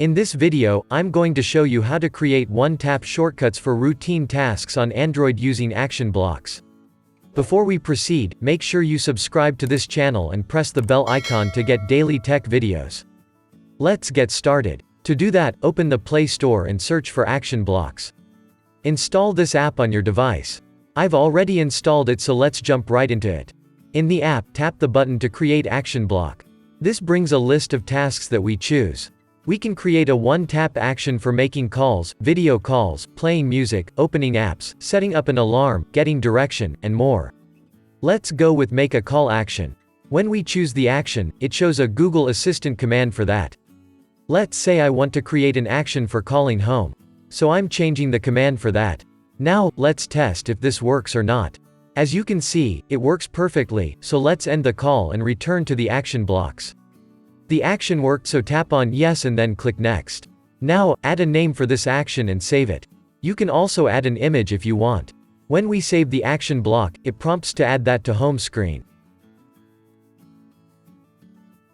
In this video, I'm going to show you how to create one-tap shortcuts for routine tasks on Android using action blocks. Before we proceed, make sure you subscribe to this channel and press the bell icon to get daily tech videos. Let's get started. To do that, open the Play Store and search for Action Blocks. Install this app on your device. I've already installed it, so let's jump right into it. In the app, tap the button to create action block. This brings a list of tasks that we choose. We can create a one-tap action for making calls, video calls, playing music, opening apps, setting up an alarm, getting direction, and more. Let's go with make a call action. When we choose the action, it shows a Google Assistant command for that. Let's say I want to create an action for calling home. So I'm changing the command for that. Now, let's test if this works or not. As you can see, it works perfectly, so let's end the call and return to the action blocks. The action worked, so tap on yes and then click next. Now, add a name for this action and save it. You can also add an image if you want. When we save the action block, it prompts to add that to home screen.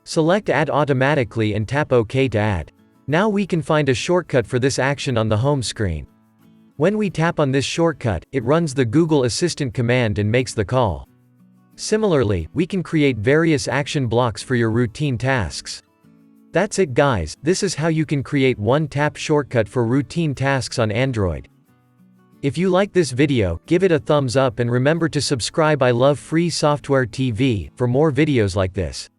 Select Add Automatically and tap OK to add. Now we can find a shortcut for this action on the home screen. When we tap on this shortcut, it runs the Google Assistant command and makes the call. Similarly, we can create various action blocks for your routine tasks. That's it, guys. This is how you can create one-tap shortcut for routine tasks on Android. If you like this video, give it a thumbs up and remember to subscribe. I love free software TV for more videos like this.